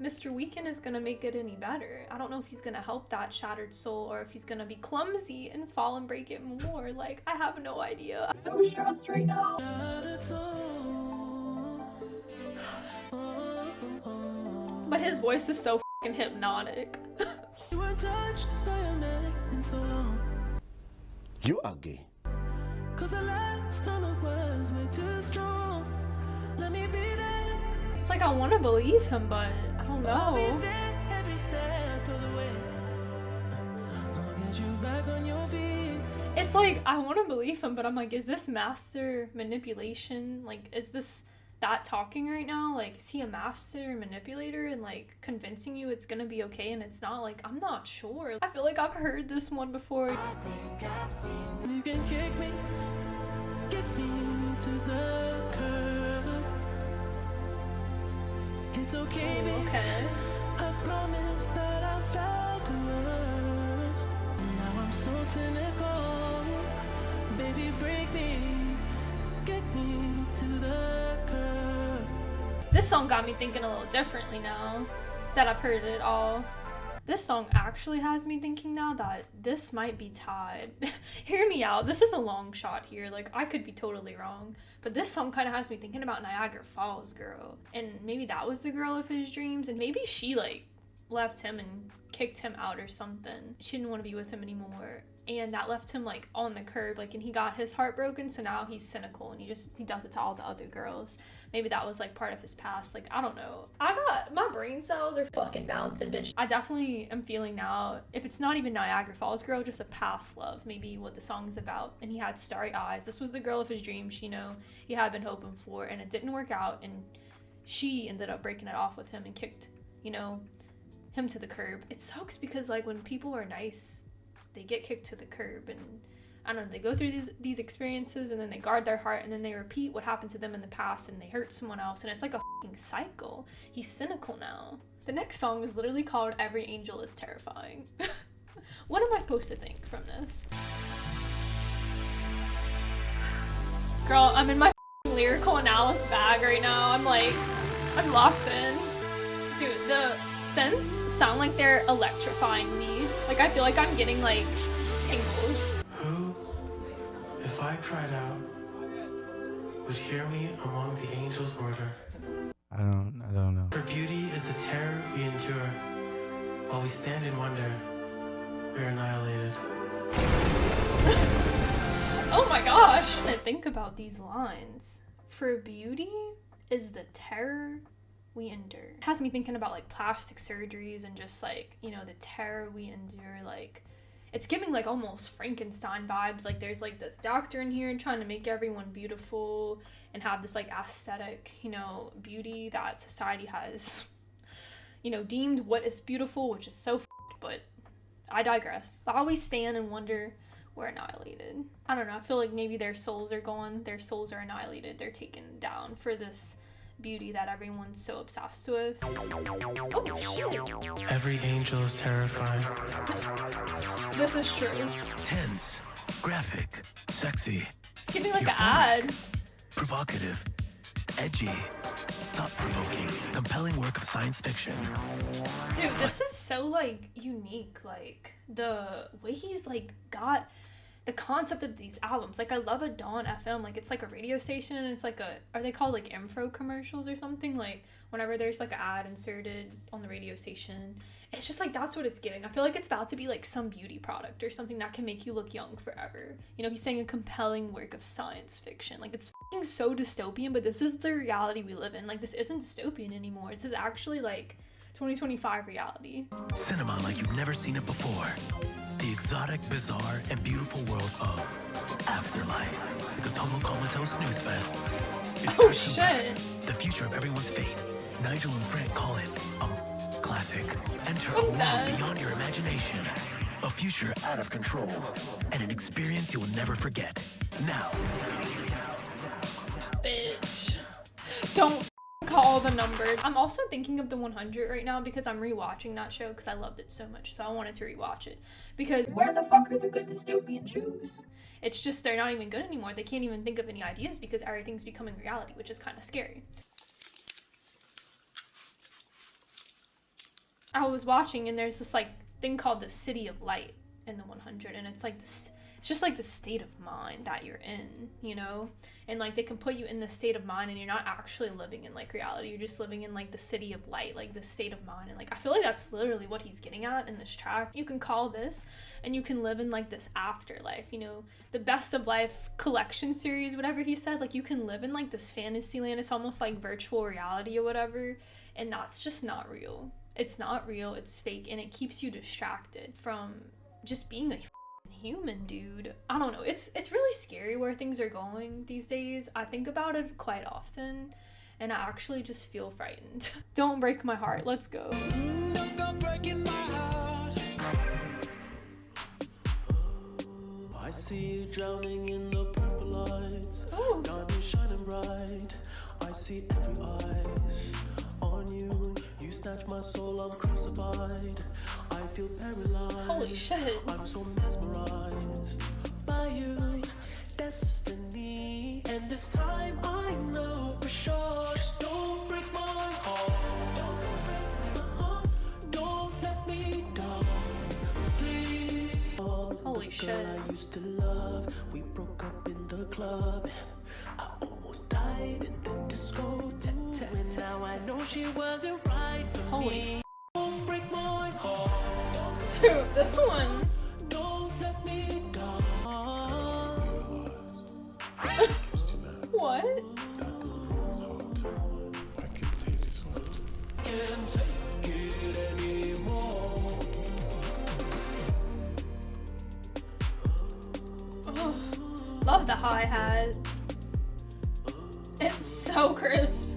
Speaker 1: Mr. Weeknd is gonna make it any better. I don't know if he's gonna help that shattered soul or if he's gonna be clumsy and fall and break it more. Like, I have no idea. I'm so stressed right now. But his voice is so fucking hypnotic.
Speaker 5: You weren't touched by a man in so long.
Speaker 15: You are gay.
Speaker 5: Cause the last time it was way too strong. Let me be there.
Speaker 1: It's like I want to believe him, but I don't know.
Speaker 5: I'll be there every step of the way. I'll get you back on your feet.
Speaker 1: It's like I want to believe him, but I'm like, is this master manipulation? Like, is this that talking right now? Like, is he a master manipulator and like convincing you it's gonna be okay and it's not? Like, I'm not sure. I feel like I've heard this one before.
Speaker 5: I think I've seen. You can kick me to the curb. It's okay, babe.
Speaker 1: Okay.
Speaker 5: I promise that I felt the worst. Now I'm so cynical. Baby, break me, kick me to the curb.
Speaker 1: This song got me thinking a little differently now that I've heard it all. This song actually has me thinking now that this might be tied. Hear me out. This is a long shot here. Like, I could be totally wrong. But this song kind of has me thinking about Niagara Falls girl. And maybe that was the girl of his dreams. And maybe she, like, left him and kicked him out or something. She didn't want to be with him anymore. And that left him, like, on the curb. Like, and he got his heart broken. So now he's cynical. And he does it to all the other girls. Maybe that was like part of his past. Like, I don't know. My brain cells are fucking bouncing, bitch. I definitely am feeling now, if it's not even Niagara Falls girl, just a past love, maybe what the song is about. And he had Starry Eyes. This was the girl of his dreams, you know, he had been hoping for, and it didn't work out. And she ended up breaking it off with him and kicked, you know, him to the curb. It sucks because like when people are nice, they get kicked to the curb, and I don't know, they go through these experiences and then they guard their heart and then they repeat what happened to them in the past and they hurt someone else, and it's like a fucking cycle. He's cynical now. The next song is literally called Every Angel is Terrifying. What am I supposed to think from this? Girl, I'm in my lyrical analysis bag right now. I'm locked in. Dude, the synths sound like they're electrifying me. Like, I feel like I'm getting like tingles.
Speaker 5: Who, if I cried out, would hear me among the angels' order?
Speaker 16: I don't know.
Speaker 5: For beauty is the terror we endure. While we stand in wonder, we are annihilated.
Speaker 1: Oh my gosh! I think about these lines. For beauty is the terror we endure. It has me thinking about like plastic surgeries and just like, you know, the terror we endure. Like, it's giving like almost Frankenstein vibes. Like, there's like this doctor in here trying to make everyone beautiful and have this like aesthetic, you know, beauty that society has, you know, deemed what is beautiful, which is so f***ed, but I digress. I always stand and wonder were annihilated. I don't know, I feel like maybe their souls are gone, their souls are annihilated, they're taken down for this beauty that everyone's so obsessed with. Oh shit!
Speaker 5: Every angel is terrifying.
Speaker 1: This is true.
Speaker 17: Tense, graphic, sexy.
Speaker 1: It's giving like an ad.
Speaker 17: Provocative, edgy, thought-provoking, compelling work of science fiction.
Speaker 1: Dude, this is so like unique, like the way he's like got the concept of these albums. Like I love a Dawn FM, like it's like a radio station and it's like are they called like info commercials or something? Like whenever there's like an ad inserted on the radio station, it's just like that's what it's giving. I feel like it's about to be like some beauty product or something that can make you look young forever. You know, he's saying a compelling work of science fiction. Like it's f***ing so dystopian, but this is the reality we live in. Like this isn't dystopian anymore. This is actually like 2025 reality.
Speaker 17: Cinema like you've never seen it before. The exotic, bizarre, and beautiful world of Afterlife. Like a total comatose snooze fest. It's
Speaker 1: oh shit!
Speaker 17: The future of everyone's fate. Nigel and Frank call it classic. Enter a world beyond your imagination. A future out of control. And an experience you will never forget. Now.
Speaker 1: Bitch. Don't call the numbers. I'm also thinking of the 100 right now because I'm rewatching that show because I loved it so much, so I wanted to rewatch it. Because where the fuck are the good dystopian Jews? It's just they're not even good anymore. They can't even think of any ideas because everything's becoming reality, which is kind of scary. I was watching and there's this like thing called the City of Light in the 100, and it's like this, it's just like the state of mind that you're in, you know? And like they can put you in the state of mind and you're not actually living in like reality, you're just living in like the city of light, like the state of mind. And like I feel like that's literally what he's getting at in this track. You can call this and you can live in like this afterlife, you know, the best of life collection series, whatever he said. Like you can live in like this fantasy land, it's almost like virtual reality or whatever, and that's just not real. It's not real, it's fake, and it keeps you distracted from just being a human, dude. I don't know, it's really scary where things are going these days. I think about it quite often and I actually just feel frightened. Don't break my heart, let's go.
Speaker 5: Don't go breaking my heart. I see you drowning in the purple lights. Diamond shining bright. I see every eyes on you. You snatch my soul, I'm crucified. I feel paralyzed.
Speaker 1: Holy shit.
Speaker 5: I'm so mesmerized by you, destiny. And this time I know for sure. Just don't break my heart. Don't let me down, please.
Speaker 1: Holy shit.
Speaker 5: Girl I used to love, we broke up in the club. I almost died in the discotheque. And now I know she wasn't right for me. Don't break my heart.
Speaker 1: Dude, this one.
Speaker 5: Don't let me down.
Speaker 1: What?
Speaker 3: That burrito was hot, but I can taste it hot.
Speaker 5: Can't take it anymore.
Speaker 1: Oh, love the hi-hat. It's so crisp.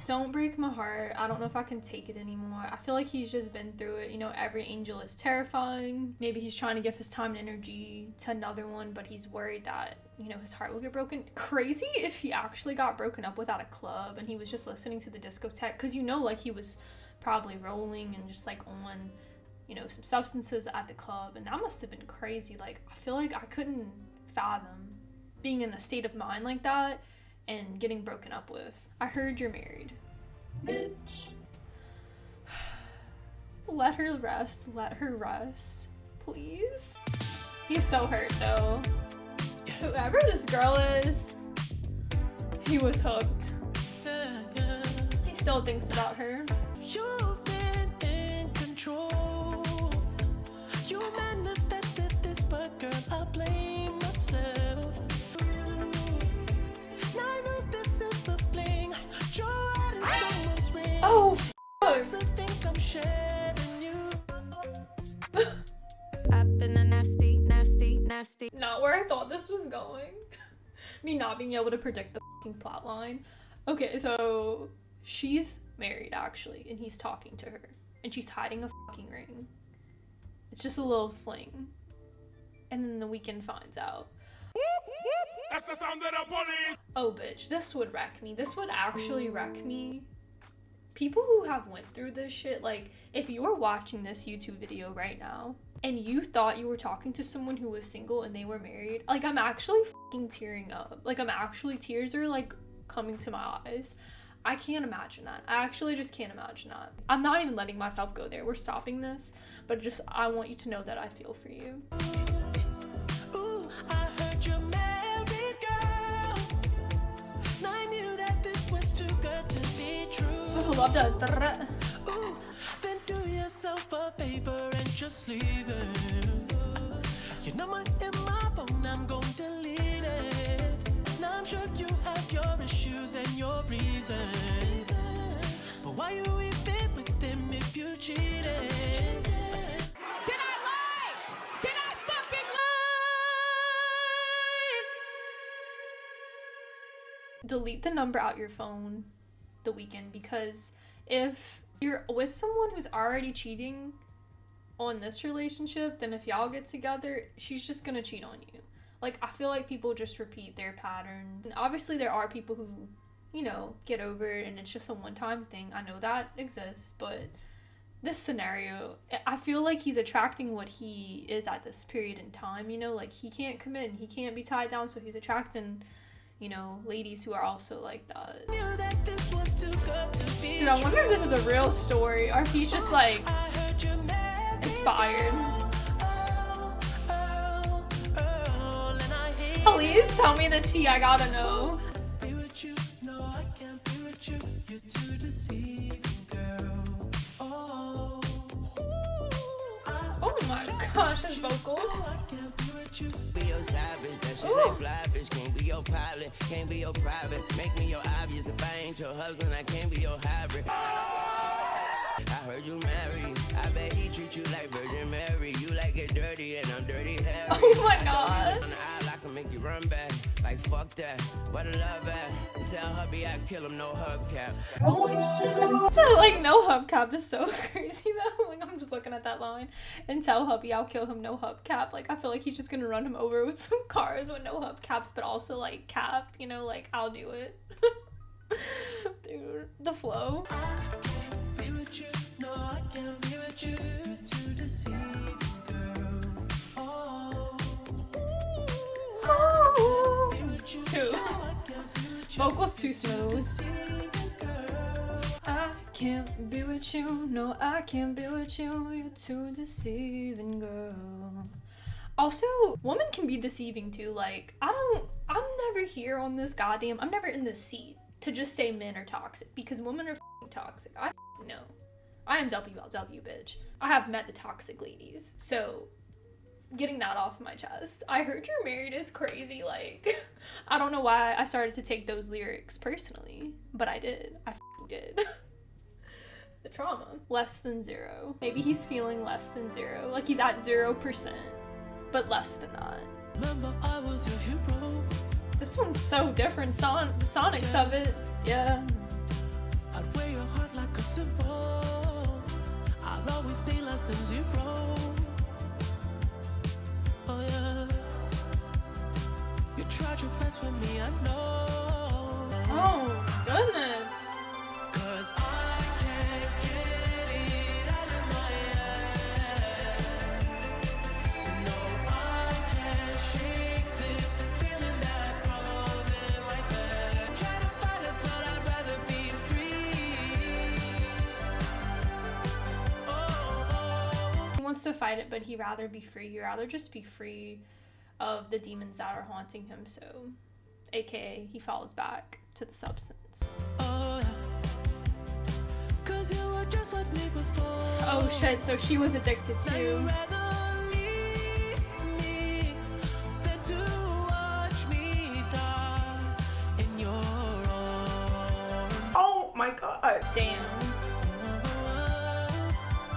Speaker 1: Don't break my heart. I don't know if I can take it anymore. I feel like he's just been through it. You know, every angel is terrifying. Maybe he's trying to give his time and energy to another one, but he's worried that, you know, his heart will get broken. Crazy if he actually got broken up with at a club and he was just listening to the discotheque, because you know, like he was probably rolling and just like on, you know, some substances at the club, and that must have been crazy. Like I feel like I couldn't fathom being in a state of mind like that and getting broken up with. I heard you're married. Bitch. Let her rest. Let her rest. Please. He's so hurt though. Whoever this girl is, he was hooked. He still thinks about her.
Speaker 5: You've been in control. You manifested this, but girl, I blame myself. Now I know this is a fling. You're out in someone's ring.
Speaker 1: Oh, fuck.
Speaker 5: I think I'm shedding you.
Speaker 2: I've been a nasty, nasty, nasty.
Speaker 1: Not where I thought this was going. Me not being able to predict the fucking plot line. Okay, so she's married actually, and he's talking to her, and she's hiding a fucking ring. It's just a little fling. And then the Weeknd finds out.
Speaker 9: That's the sound of the police.
Speaker 1: Oh, bitch, this would wreck me. This would actually wreck me. People who have went through this shit, like, if you're watching this YouTube video right now and you thought you were talking to someone who was single and they were married, like, I'm actually fucking tearing up. Like, tears are, like, coming to my eyes. I can't imagine that. I actually just can't imagine that. I'm not even letting myself go there. We're stopping this, but just, I want you to know that I feel for you.
Speaker 5: Ooh, I heard you're married, girl. And I knew that this was too good to be true.
Speaker 1: I love that.
Speaker 5: Ooh, then do yourself a favor and just leave it. Your number in my phone, I'm going to delete it. Now I'm sure you have your issues and your reasons, but why you even with them if you cheated?
Speaker 2: Can I lie? Can I fucking lie?
Speaker 1: Delete the number out your phone, the Weeknd, because if you're with someone who's already cheating on this relationship, then if y'all get together, she's just gonna cheat on you. Like, I feel like people just repeat their pattern. And obviously there are people who, you know, get over it and it's just a one-time thing. I know that exists, but this scenario, I feel like he's attracting what he is at this period in time, you know? Like, he can't commit and he can't be tied down, so he's attracting, you know, ladies who are also like that. Dude, I wonder if this is a real story or if he's just, like, inspired. Please tell me the tea, I gotta know. Oh my gosh, his vocals.
Speaker 18: Be your savage, that shit ain't fly, bitch. Can't be your pilot, can't be your private. Make me your obvious. If I ain't your husband, I can't be your hybrid. I heard you married. I bet he treat you like Virgin Mary. You like it dirty and I'm dirty Harry.
Speaker 1: Oh my god.
Speaker 18: On the aisle, I can make you run back. Like fuck that. What a love at. Tell hubby I kill him, no hubcap.
Speaker 1: So, like, no hubcap is so crazy though. Like, I'm just looking at that line. And tell hubby I'll kill him, no hubcap. Like, I feel like he's just gonna run him over with some cars with no hubcaps, but also like cap, you know, like I'll do it. Dude, the flow.
Speaker 5: No, I can't be with you. You're too deceiving, girl. Oh.
Speaker 1: Dude. Vocals too smooth. I can't be with you. No, I can't be with you. You're too deceiving, girl. Also, women can be deceiving too. Like, I'm never here on this I'm never in this seat to just say men are toxic, because women are toxic. I know. I am WLW, bitch. I have met the toxic ladies. So, getting that off my chest. I heard you're married is crazy. Like, I don't know why I started to take those lyrics personally, but I did. I did. The trauma. Less than 0. Maybe he's feeling less than 0. Like, he's at 0%, but less than that.
Speaker 5: Remember, I was your hero.
Speaker 1: This one's so different. The sonics of it. Yeah.
Speaker 5: I'd wear your heart like a symbol. I'll always be less than 0. Oh yeah. You tried your best with me, I know.
Speaker 1: Oh goodness.
Speaker 5: 'Cause I can't get it out of my head. No, I can't shake this feeling that crawls in my bed. Try to fight it, but I'd rather be free.
Speaker 1: He wants to fight it, but he'd rather be free. He'd rather just be free of the demons that are haunting him. So, aka, he falls back to the substance.
Speaker 5: Oh, 'cause you were just like me before.
Speaker 1: Oh shit, so she was addicted
Speaker 5: Now
Speaker 1: too.
Speaker 5: you'd rather leave me than to watch me die in your arms.
Speaker 1: Oh my god. Damn.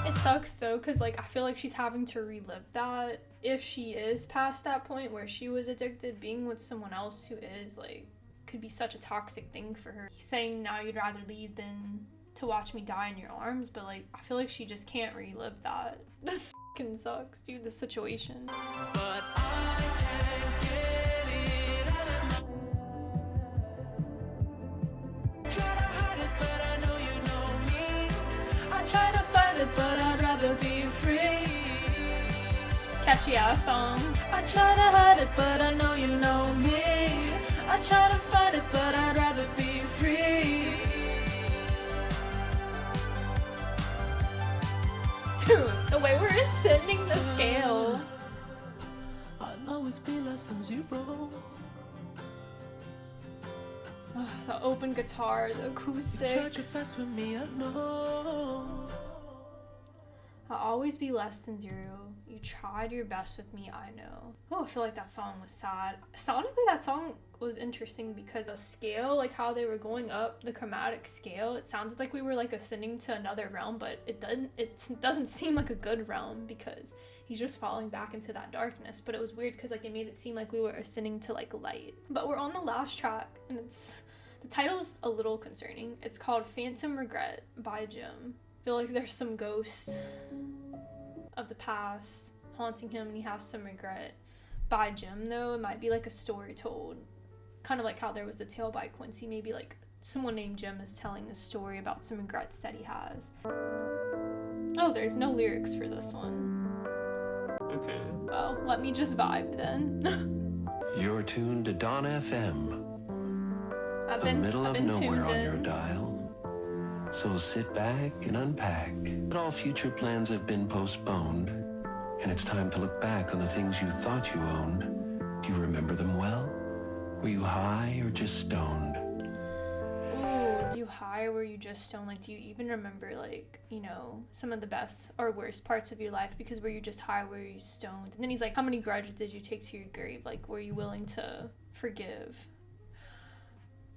Speaker 1: It sucks though, because like I feel like she's having to relive that. If she is past that point where she was addicted, being with someone else who is like, could be such a toxic thing for her. He's saying now you'd rather leave than to watch me die in your arms, but like I feel like she just can't relive that. This fucking sucks, dude, the situation.
Speaker 5: But I
Speaker 1: Catchy ass song. I try to hide it, but I know you know me. I try to fight it, but I'd rather be free. Dude, the way we're ascending the scale.
Speaker 5: I'll always be less than zero.
Speaker 1: The open guitar, the acoustics.
Speaker 5: With me, I know.
Speaker 1: I'll always be less than zero. You tried your best with me, I know. Oh, I feel like that song was sad. Sonically, that song was interesting because the scale, like how they were going up the chromatic scale, it sounded like we were like ascending to another realm, but it doesn't seem like a good realm because he's just falling back into that darkness. But it was weird because like it made it seem like we were ascending to like light. But we're on the last track and the title's a little concerning. It's called Phantom Regret by Jim. I feel like there's some ghosts of the past haunting him and he has some regret. By Jim though, it might be like a story told, kind of like how there was the tale by Quincy. Maybe like someone named Jim is telling a story about some regrets that he has. Oh, there's no lyrics for this one.
Speaker 4: Okay.
Speaker 1: Well, let me just vibe then.
Speaker 4: You're tuned to Dawn FM.
Speaker 1: I've been
Speaker 4: nowhere
Speaker 1: tuned
Speaker 4: on
Speaker 1: in.
Speaker 4: your dial. So sit back and unpack. But all future plans have been postponed. And it's time to look back on the things you thought you owned. Do you remember them well? Were you high or just stoned?
Speaker 1: Ooh, do you high or were you just stoned? Like, do you even remember, like, you know, some of the best or worst parts of your life? Because were you just high, were you stoned? And then he's like, how many grudges did you take to your grave? Like, were you willing to forgive?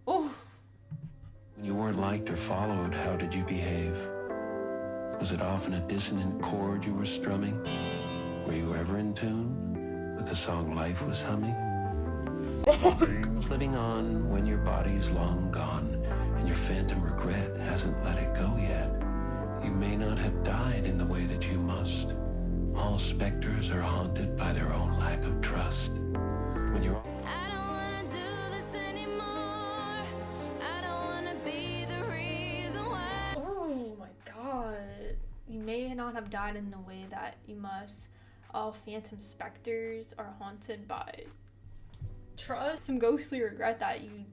Speaker 1: Oh.
Speaker 4: When you weren't liked or followed, how did you behave? Was it often a dissonant chord you were strumming? Were you ever in tune with the song life was humming? Living on when your body's long gone and your phantom regret hasn't let it go yet. You may not have died in the way that you must. All specters are haunted by their own lack of trust. When you're
Speaker 1: you may not have died in the way that you must. All phantom specters are haunted by trust. Some ghostly regret that it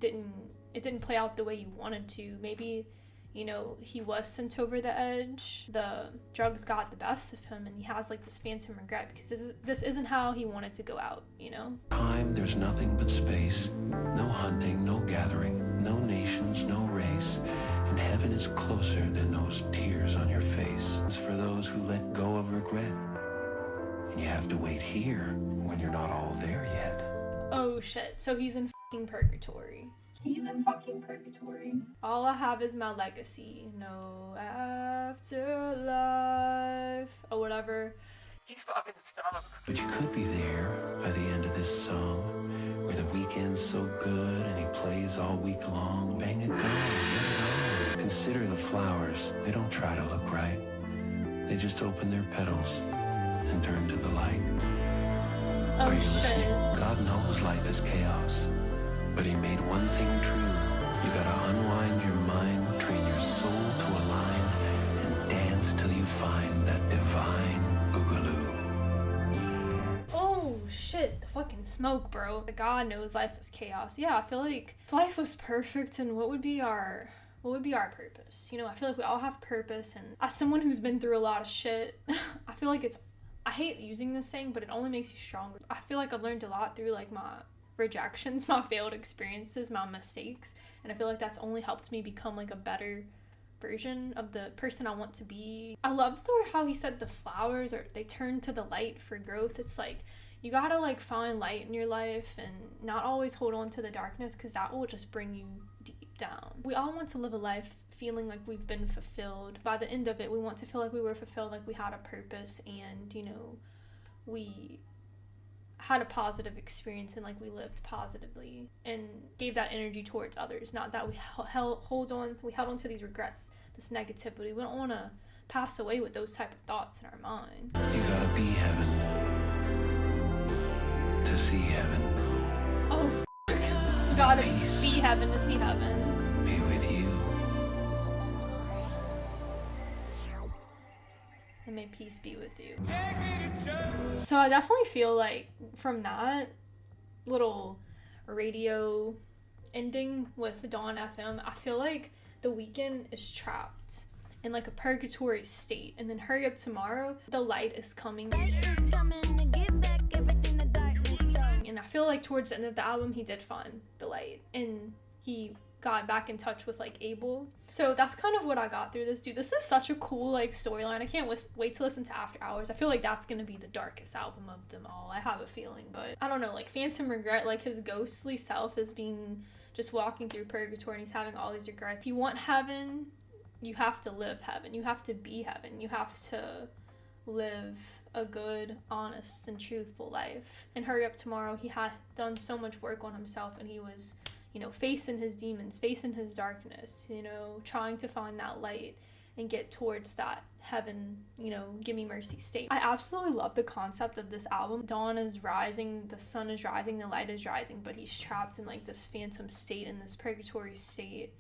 Speaker 1: didn't play out the way you wanted to. Maybe, you know, he was sent over the edge. The drugs got the best of him and he has like this phantom regret because this isn't how he wanted to go out, you know?
Speaker 4: Time, there's nothing but space. No hunting, no gathering, no nations, no race. And heaven is closer than those tears on your face. It's for those who let go of regret. And you have to wait here when you're not all there yet.
Speaker 1: Oh shit, so he's in fucking purgatory. He's in fucking purgatory. All I have is my legacy. No afterlife. Or whatever. He's fucking stuck.
Speaker 4: But you could be there by the end of this song, where the weekend's so good and he plays all week long. Bang it, go, get it on. Consider the flowers. They don't try to look right. They just open their petals and turn to the light.
Speaker 1: Oh
Speaker 4: Are you
Speaker 1: shit.
Speaker 4: listening? God knows life is chaos, but he made one thing true. You gotta unwind your mind, train your soul to align, and dance till you find that divine boogaloo.
Speaker 1: Oh shit, the fucking smoke, bro. The God knows life is chaos. Yeah, I feel like if life was perfect, and what would be our purpose? You know, I feel like we all have purpose, and as someone who's been through a lot of shit, I feel like I hate using this saying, but it only makes you stronger. I feel like I've learned a lot through like my rejections, my failed experiences, my mistakes, and I feel like that's only helped me become like a better version of the person I want to be. I love how he said the flowers they turn to the light for growth. It's like you gotta like find light in your life and not always hold on to the darkness, because that will just bring you deep down. We all want to live a life feeling like we've been fulfilled. By the end of it, we want to feel like we were fulfilled, like we had a purpose, and you know, we had a positive experience and like we lived positively and gave that energy towards others. Not that we held on to these regrets, this negativity. We don't want to pass away with those type of thoughts in our mind.
Speaker 4: You gotta be heaven to see heaven.
Speaker 1: Oh, you gotta be heaven to see heaven.
Speaker 4: Be with you.
Speaker 1: And may peace be with you. So I definitely feel like from that little radio ending with Dawn FM, I feel like The Weeknd is trapped in like a purgatory state, and then Hurry Up Tomorrow, the light is coming. And I feel like towards the end of the album he did find the light and he got back in touch with like Abel. So that's kind of what I got through this, dude. This is such a cool like storyline. I can't wait to listen to After Hours. I feel like that's gonna be the darkest album of them all. I have a feeling, but I don't know, like Phantom Regret, like his ghostly self is being just walking through purgatory and he's having all these regrets. If you want heaven, you have to live heaven. You have to be heaven. You have to live a good, honest, and truthful life. And Hurry Up Tomorrow, he had done so much work on himself and he was, you know, facing his demons, facing his darkness, you know, trying to find that light and get towards that heaven, you know, give me mercy state. I absolutely love the concept of this album. Dawn is rising, the sun is rising, the light is rising, but he's trapped in like this phantom state, in this purgatory state.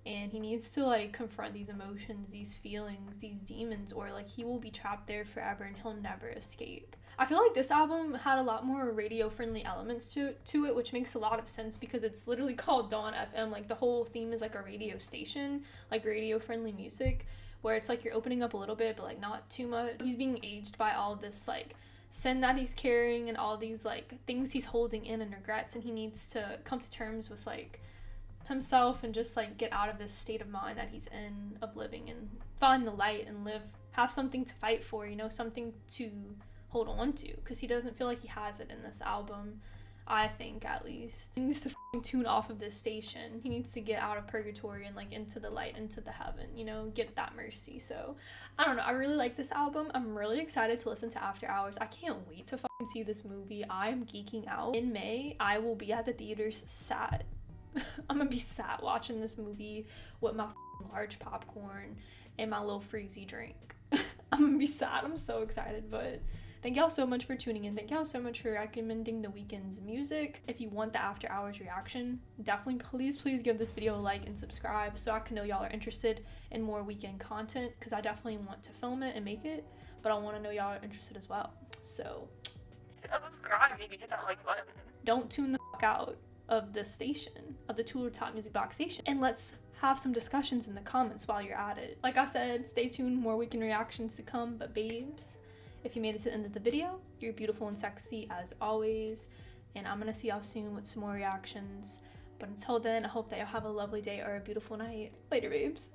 Speaker 1: And he needs to like confront these emotions, these feelings, these demons, or like he will be trapped there forever and he'll never escape. I feel like this album had a lot more radio friendly elements to it, which makes a lot of sense because it's literally called Dawn FM. Like the whole theme is like a radio station, like radio friendly music, where it's like you're opening up a little bit but like not too much. He's being aged by all this like sin that he's carrying and all these like things he's holding in and regrets, and he needs to come to terms with like himself and just like get out of this state of mind that he's in of living and find the light and live, have something to fight for, you know, something to hold on to, because he doesn't feel like he has it in this album. I think, at least. He needs to tune off of this station. He needs to get out of purgatory and like into the light, into the heaven, you know, get that mercy. So I don't know, I really like this album. I'm really excited to listen to After Hours. I can't wait to see this movie. I'm geeking out. In May I will be at the theaters sat I'm gonna be sat watching this movie with my large popcorn and my little freezy drink. I'm gonna be sad. I'm so excited. But thank y'all so much for tuning in. Thank y'all so much for recommending The Weeknd's music. If you want the After Hours reaction, definitely please give this video a like and subscribe so I can know y'all are interested in more Weeknd content, because I definitely want to film it and make it, but I want to know y'all are interested as well. So subscribe, maybe hit that like button. Don't tune the fuck out of the station, of the Tool Top Music Box station, and let's have some discussions in the comments while you're at it. Like I said, stay tuned, more Weeknd reactions to come. But babes, if you made it to the end of the video, you're beautiful and sexy as always, and I'm gonna see y'all soon with some more reactions. But until then, I hope that y'all have a lovely day or a beautiful night. Later, babes.